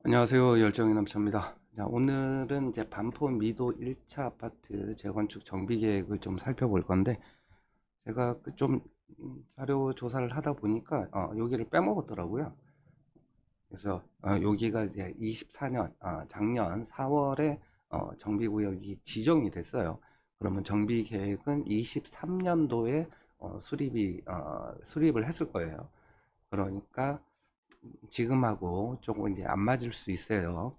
안녕하세요. 열정의 남자입니다. 자, 오늘은 이제 반포 미도 1차 아파트 재건축 정비 계획을 좀 살펴볼 건데, 제가 좀 자료 조사를 하다 보니까 여기를 빼먹었더라고요. 그래서 여기가 이제 24년 작년 4월에 정비구역이 지정이 됐어요. 그러면 정비 계획은 23년도에 수립을 했을 거예요. 그러니까 지금하고 조금 이제 안 맞을 수 있어요.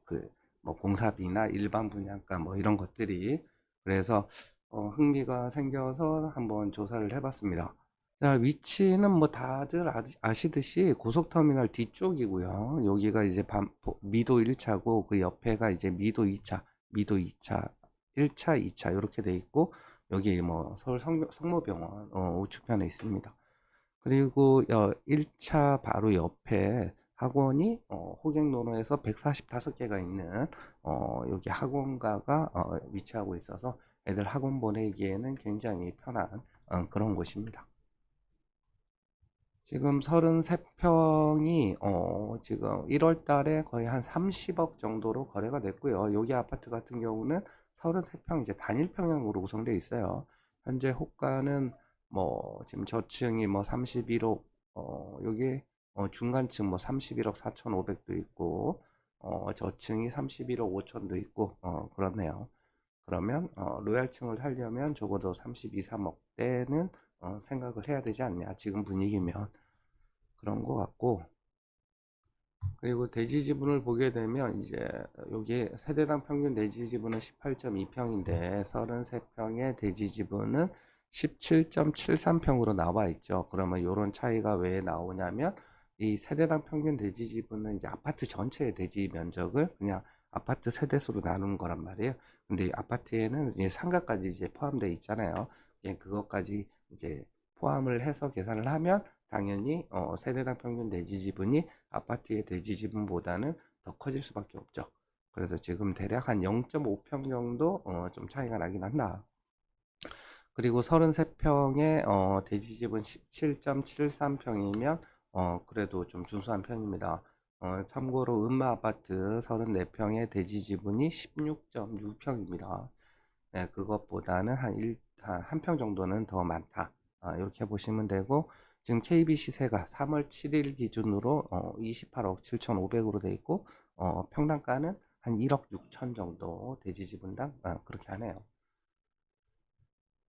뭐 공사비나 일반 분양가 뭐 이런 것들이. 그래서 흥미가 생겨서 한번 조사를 해봤습니다. 자, 위치는 뭐 다들 아시듯이 고속터미널 뒤쪽이고요. 여기가 이제 미도 1차고 그 옆에가 이제 미도 2차, 1차, 2차 이렇게 돼 있고, 여기 뭐 서울 성모병원 우측편에 있습니다. 그리고 1차 바로 옆에 학원이 호객노로에서 145개가 있는 여기 학원가가 위치하고 있어서 애들 학원 보내기에는 굉장히 편한 그런 곳입니다. 지금 33평이 지금 1월 달에 거의 한 30억 정도로 거래가 됐고요. 여기 아파트 같은 경우는 33평 이제 단일 평형으로 구성되어 있어요. 현재 호가는 뭐 지금 저층이 뭐 31억, 여기 중간층 뭐 31억 4,500도 있고, 저층이 31억 5천도 있고, 그렇네요. 그러면 로얄층을 하려면 적어도 32, 3억대는 생각을 해야 되지 않냐, 지금 분위기면. 그런 것 같고, 그리고 대지 지분을 보게 되면 이제 여기 세대당 평균 대지 지분은 18.2평인데 33평의 대지 지분은 17.73평으로 나와 있죠. 그러면 이런 차이가 왜 나오냐면, 이 세대당 평균 대지 지분은 이제 아파트 전체의 대지 면적을 그냥 아파트 세대수로 나누는 거란 말이에요. 근데 이 아파트에는 이제 상가까지 이제 포함되어 있잖아요. 예, 그것까지 이제 포함을 해서 계산을 하면 당연히 세대당 평균 대지 지분이 아파트의 대지 지분보다는 더 커질 수밖에 없죠. 그래서 지금 대략 한 0.5평 정도 좀 차이가 나긴 한다. 그리고 33평의 대지 지분 17.73평이면 그래도 좀 준수한 편입니다. 참고로 음마 아파트 34평의 대지 지분이 16.6평입니다. 네, 그것보다는 한 평 정도는 더 많다. 이렇게 보시면 되고, 지금 KB 시세가 3월 7일 기준으로 28억 7,500으로 돼 있고, 평당가는 한 1억 6천 정도 대지 지분당 그렇게 하네요.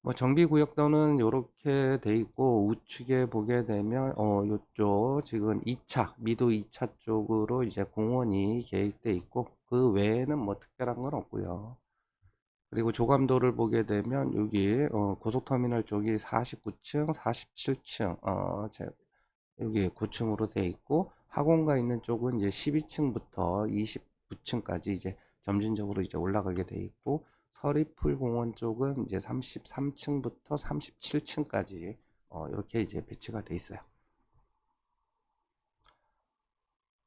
뭐 정비구역도는 이렇게 돼 있고, 우측에 보게 되면 요쪽 지금 2차 미도 2차 쪽으로 이제 공원이 계획돼 있고, 그 외에는 뭐 특별한 건 없고요. 그리고 조감도를 보게 되면 여기 고속터미널 쪽이 49층, 47층, 여기 9층으로 돼 있고, 학원가 있는 쪽은 이제 12층부터 29층까지 이제 점진적으로 이제 올라가게 돼 있고, 서리풀공원 쪽은 이제 33층부터 37층까지 이렇게 이제 배치가 돼 있어요.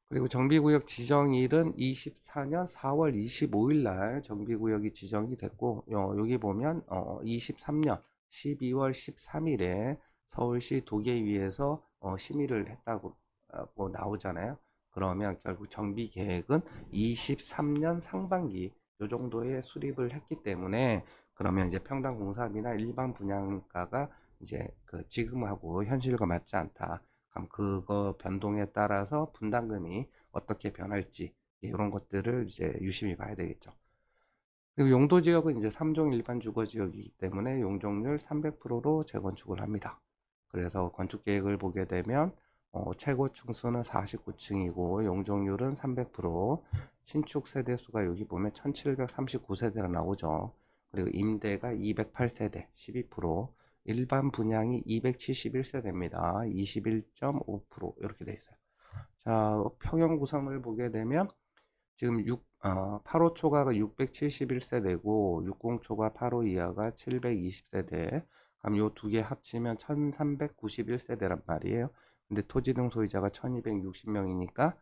그리고 정비구역 지정일은 24년 4월 25일 날 정비구역이 지정이 됐고, 여기 보면 23년 12월 13일에 서울시 도계위에서 심의를 했다고 나오잖아요. 그러면 결국 정비 계획은 23년 상반기 요 정도에 수립을 했기 때문에, 그러면 이제 평당 공사비나 일반 분양가가 이제 그 지금하고 현실과 맞지 않다. 그럼 그거 변동에 따라서 분담금이 어떻게 변할지, 이런 것들을 이제 유심히 봐야 되겠죠. 그리고 용도 지역은 이제 3종 일반 주거 지역이기 때문에 용적률 300%로 재건축을 합니다. 그래서 건축 계획을 보게 되면 최고 층수는 49층이고 용적률은 300%, 신축 세대 수가 여기 보면 1739세대가 나오죠. 그리고 임대가 208세대 12%, 일반 분양이 271세대입니다. 21.5% 이렇게 돼 있어요. 자, 평형 구성을 보게 되면 지금 8호 초과가 671세대고 60초과 8호 이하가 720세대. 그럼 요 두 개 합치면 1391세대란 말이에요. 근데 토지 등 소유자가 1260명이니까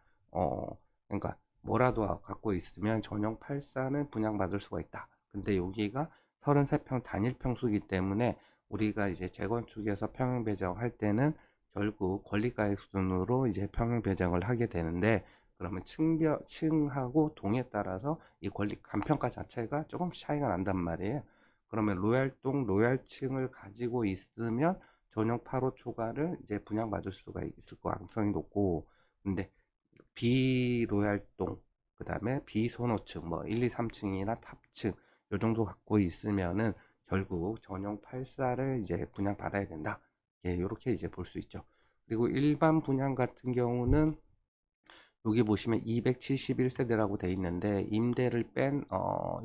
그러니까 뭐라도 갖고 있으면 전용 84는 분양받을 수가 있다. 근데 여기가 33평 단일 평수이기 때문에 우리가 이제 재건축에서 평형 배정할 때는 결국 권리가액 수준으로 이제 평형 배정을 하게 되는데, 그러면 층하고 동에 따라서 이 권리 간평가 자체가 조금씩 차이가 난단 말이에요. 그러면 로얄동 로얄층을 가지고 있으면 전용 8호 초과를 이제 분양받을 수가 있을 가능성이 높고, 근데 비로얄동, 그 다음에 비선호층, 뭐 1, 2, 3층이나 탑층 요 정도 갖고 있으면은 결국 전용 84를 이제 분양받아야 된다. 예, 이렇게 이제 볼 수 있죠. 그리고 일반 분양 같은 경우는 여기 보시면 271세대라고 돼 있는데, 임대를 뺀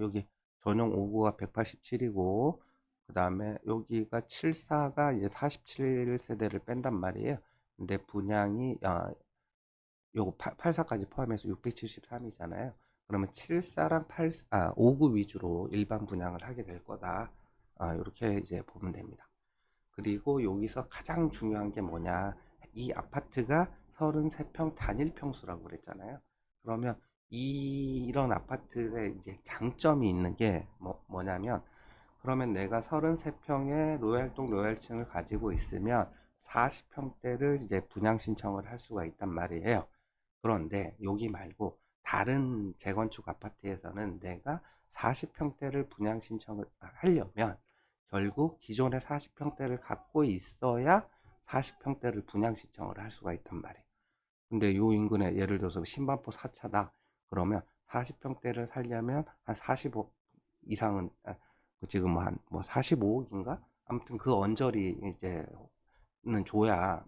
여기 전용 5구가 187이고, 그 다음에 여기가 74가 이제 47세대를 뺀단 말이에요. 근데 분양이 요거 84까지 포함해서 673이잖아요. 그러면 74랑 59 위주로 일반 분양을 하게 될 거다. 이렇게 이제 보면 됩니다. 그리고 여기서 가장 중요한 게 뭐냐? 이 아파트가 33평 단일 평수라고 그랬잖아요. 그러면 이런 아파트의 이제 장점이 있는 게 뭐냐면, 그러면 내가 33평의 로얄동 로얄층을 가지고 있으면 40평대를 이제 분양 신청을 할 수가 있단 말이에요. 그런데 여기 말고 다른 재건축 아파트에서는 내가 40평대를 분양 신청을 하려면 결국 기존의 40평대를 갖고 있어야 40평대를 분양 신청을 할 수가 있단 말이에요. 근데 요 인근에 예를 들어서 신반포 4차다. 그러면 40평대를 살려면 한 45 이상은 지금 한 뭐 45억인가? 아무튼 그 언저리 이제는 줘야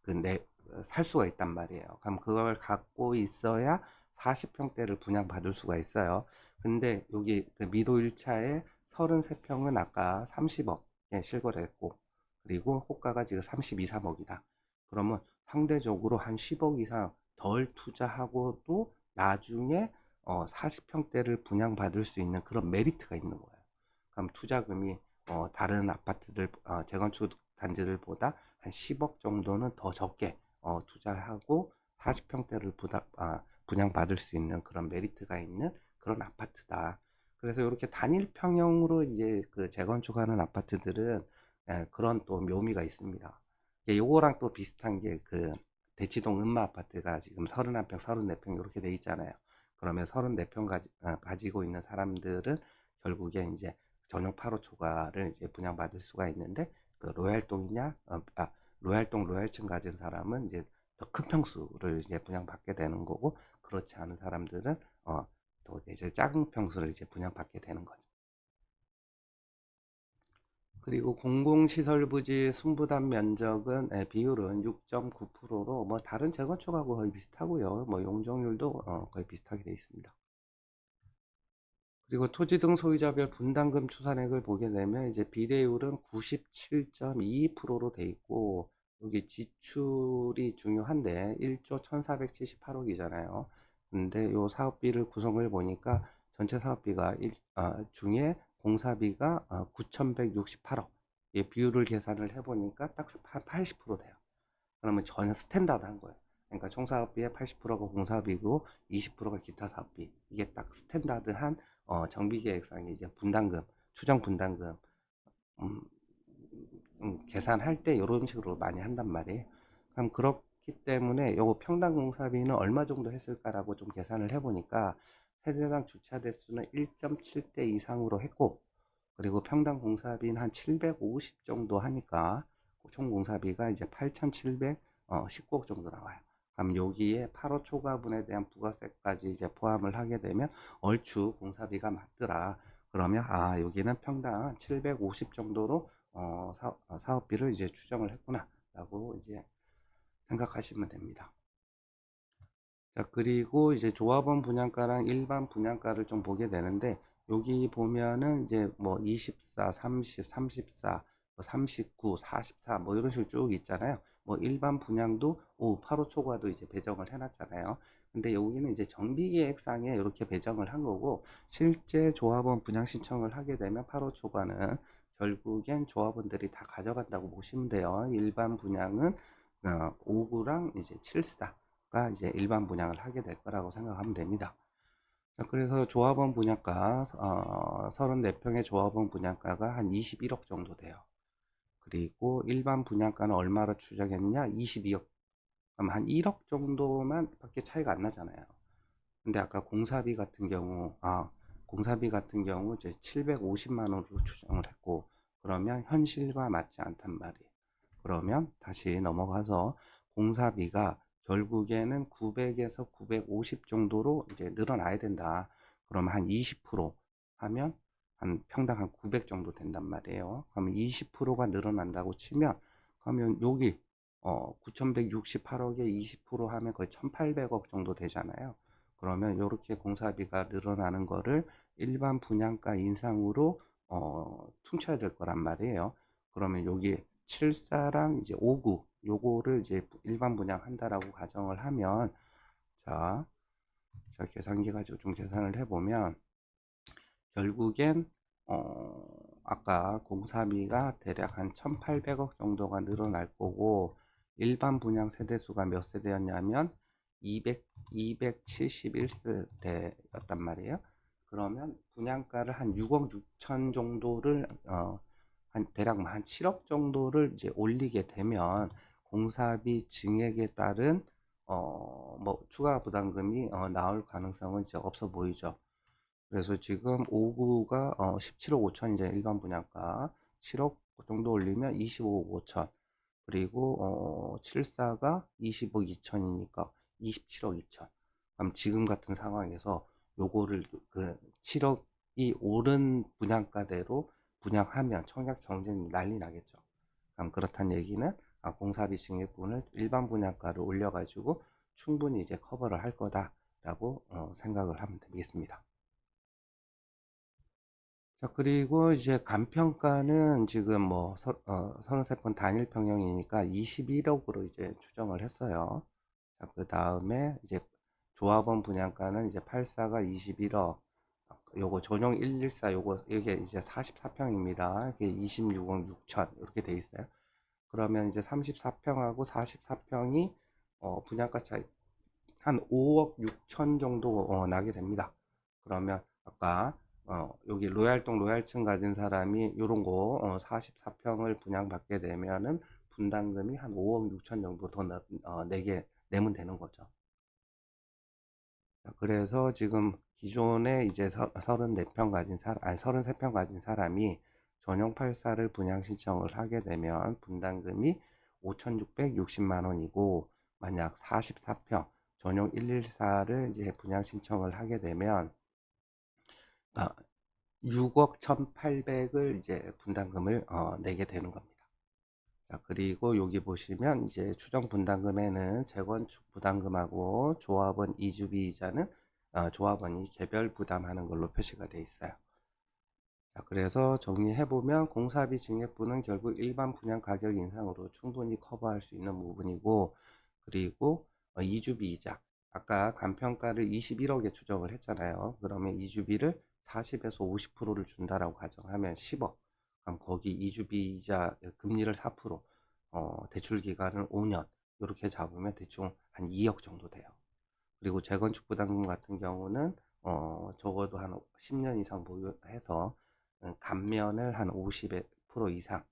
내 살 수가 있단 말이에요. 그럼 그걸 갖고 있어야 40평대를 분양받을 수가 있어요. 근데 여기 그 미도 1차에 33평은 아까 30억에 실거래했고, 그리고 호가가 지금 32, 3억이다. 그러면 상대적으로 한 10억 이상 덜 투자하고도 나중에 40평대를 분양받을 수 있는 그런 메리트가 있는 거예요. 그럼 투자금이 다른 아파트들, 재건축 단지들보다 한 10억 정도는 더 적게 투자하고 40평대를 분양받을 수 있는 그런 메리트가 있는 그런 아파트다. 그래서 이렇게 단일 평형으로 이제 그 재건축하는 아파트들은 그런 또 묘미가 있습니다. 요거랑 또 비슷한 게 그 대치동 음마 아파트가 지금 31평, 34평 이렇게 돼 있잖아요. 그러면 34평 가지고 있는 사람들은 결국에 이제 전용 8호 초과를 이제 분양받을 수가 있는데, 그 로얄동이냐, 로얄동 로얄층 가진 사람은 이제 더 큰 평수를 이제 분양받게 되는 거고, 그렇지 않은 사람들은 또 이제 작은 평수를 이제 분양받게 되는 거죠. 그리고 공공시설 부지 순부담 면적은 비율은 6.9%로 뭐 다른 재건축하고 거의 비슷하고요. 뭐 용적률도 거의 비슷하게 되어 있습니다. 그리고 토지 등 소유자별 분담금 추산액을 보게 되면 이제 비례율은 97.22%로 돼 있고, 여기 지출이 중요한데 1조 1478억이잖아요. 근데 요 사업비를 구성을 보니까 전체 사업비가 중에 공사비가 9168억. 이 비율을 계산을 해보니까 딱 80% 돼요. 그러면 전혀 스탠다드한 거예요. 그러니까 총 사업비의 80%가 공사비고 20%가 기타 사업비. 이게 딱 스탠다드한 정비 계획상의 이제 분담금, 추정 분담금 음, 계산할 때 이런 식으로 많이 한단 말이에요. 그럼 그렇기 때문에 요거 평당 공사비는 얼마 정도 했을까라고 좀 계산을 해보니까 세대당 주차 대수는 1.7대 이상으로 했고, 그리고 평당 공사비는 한 750 정도 하니까 총 공사비가 이제 8,719억 정도 나와요. 그럼 여기에 8호 초과분에 대한 부가세까지 이제 포함을 하게 되면 얼추 공사비가 맞더라. 그러면 여기는 평당 750 정도로 사업비를 이제 추정을 했구나라고 이제 생각하시면 됩니다. 자, 그리고 이제 조합원 분양가랑 일반 분양가를 좀 보게 되는데, 여기 보면은 이제 뭐 24, 30, 34, 뭐 39, 44, 뭐 이런 식으로 쭉 있잖아요. 뭐 일반 분양도 8호 초과도 이제 배정을 해놨잖아요. 근데 여기는 이제 정비계획상에 이렇게 배정을 한 거고, 실제 조합원 분양 신청을 하게 되면 8호 초과는 결국엔 조합원들이 다 가져간다고 보시면 돼요. 일반 분양은 5구랑 이제 74. 가 이제 일반 분양을 하게 될 거라고 생각하면 됩니다. 자, 그래서 조합원 분양가 34평의 조합원 분양가가 한 21억 정도 돼요. 그리고 일반 분양가는 얼마로 추정했냐? 22억. 그럼 한 1억 정도만 밖에 차이가 안 나잖아요. 근데 아까 공사비 같은 경우 이제 750만 원으로 추정을 했고, 그러면 현실과 맞지 않단 말이에요. 그러면 다시 넘어가서 공사비가 결국에는 900에서 950 정도로 이제 늘어나야 된다. 그러면 한 20% 하면 한 평당 한 900 정도 된단 말이에요. 그러면 20%가 늘어난다고 치면, 그러면 여기 9,168억에 20% 하면 거의 1,800억 정도 되잖아요. 그러면 이렇게 공사비가 늘어나는 거를 일반 분양가 인상으로 퉁쳐야 될 거란 말이에요. 그러면 여기 74랑 이제 59 요거를 이제 일반 분양한다라고 가정을 하면, 자, 계산기 가지고 좀 계산을 해보면 결국엔 아까 공사비가 대략 한 1,800억 정도가 늘어날 거고, 일반 분양 세대수가 몇 세대였냐면 271세대였단 말이에요. 그러면 분양가를 한 6억 6천 정도를 한 대략 한 7억 정도를 이제 올리게 되면 공사비 증액에 따른 뭐 추가 부담금이 나올 가능성은 이제 없어 보이죠. 그래서 지금 5구가 17억 5천 이제 일반 분양가 7억 정도 올리면 25억 5천, 그리고 74가 20억 2천이니까 27억 2천. 그럼 지금 같은 상황에서 요거를 그 7억이 오른 분양가대로 분양하면 청약 경쟁이 난리 나겠죠. 그럼 그렇다는 얘기는 공사비 증액분을 일반 분양가를 올려가지고 충분히 이제 커버를 할 거다라고 생각을 하면 되겠습니다. 자, 그리고 이제 간평가는 지금 뭐 33번 단일 평형이니까 21억으로 이제 추정을 했어요. 자, 그 다음에 이제 조합원 분양가는 이제 84가 21억, 요거 전용 114 요거 이게 이제 44평입니다. 이게 26억 6천 이렇게 돼 있어요. 그러면 이제 34평하고 44평이 분양가 차이 한 5억 6천 정도 나게 됩니다. 그러면 아까 여기 로얄동 로얄층 가진 사람이 요런 거 44평을 분양받게 되면은 분담금이 한 5억 6천 정도 더 내게 내면 되는 거죠. 그래서 지금 기존에 이제 34평 가진 사람, 아니 33평 가진 사람이 전용 84를 분양 신청을 하게 되면 분담금이 5,660만 원이고, 만약 44평 전용 114를 이제 분양 신청을 하게 되면 6억 1,800을 이제 분담금을 내게 되는 겁니다. 자, 그리고 여기 보시면 이제 추정 분담금에는 재건축 부담금하고 조합원 이주비 이자는 조합원이 개별 부담하는 걸로 표시가 되어 있어요. 자, 그래서 정리해보면 공사비 증액분은 결국 일반 분양 가격 인상으로 충분히 커버할 수 있는 부분이고, 그리고 이주비 이자, 아까 간평가를 21억에 추정을 했잖아요. 그러면 이주비를 40에서 50%를 준다라고 가정하면 10억. 그럼 거기 이주비 이자 금리를 4%, 대출 기간은 5년, 이렇게 잡으면 대충 한 2억 정도 돼요. 그리고 재건축 부담금 같은 경우는 적어도 한 10년 이상 보유해서 감면을 한 50% 이상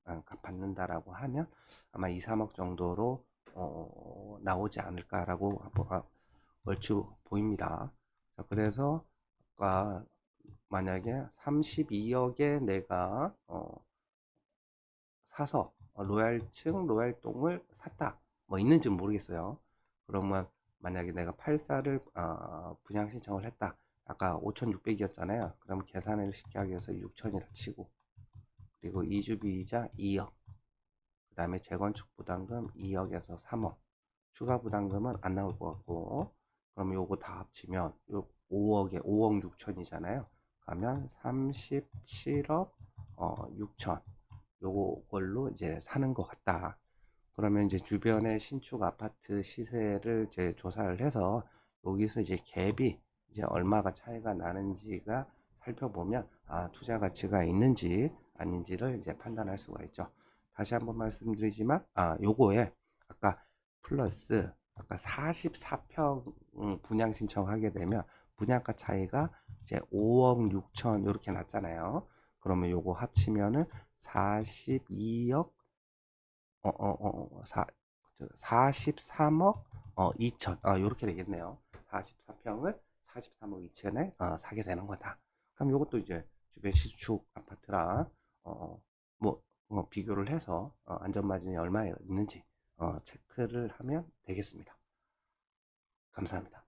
받는다라고 하면 아마 2, 3억 정도로 나오지 않을까라고 얼추 보입니다. 자, 그래서 아까 만약에 32억에 내가 사서 로얄층 로얄동을 샀다, 뭐 있는지는 모르겠어요. 그러면 만약에 내가 84를 분양 신청을 했다, 아까 5,600이었잖아요. 그럼 계산을 쉽게 하기 위해서 6천이라 치고, 그리고 이주비 이자 2억, 그 다음에 재건축 부담금 2억에서 3억, 추가 부담금은 안 나올 것 같고, 그럼 요거 다 합치면 요 5억 6천이잖아요. 그러면 37억 6천, 요걸로 이제 사는 것 같다. 그러면 이제 주변의 신축 아파트 시세를 이제 조사를 해서 여기서 이제 갭이 이제 얼마가 차이가 나는지가 살펴보면 투자 가치가 있는지 아닌지를 이제 판단할 수가 있죠. 다시 한번 말씀드리지만 요거에 아까 플러스 아까 44평 분양 신청하게 되면 분양가 차이가 이제 5억 6천 이렇게 났잖아요. 그러면 요거 합치면은 42억 43억 2천 요렇게 되겠네요. 44평을 43억 2천에 사게 되는 거다. 그럼 이것도 이제 주변 시축 아파트랑 뭐 비교를 해서 안전마진이 얼마나 있는지 체크를 하면 되겠습니다. 감사합니다.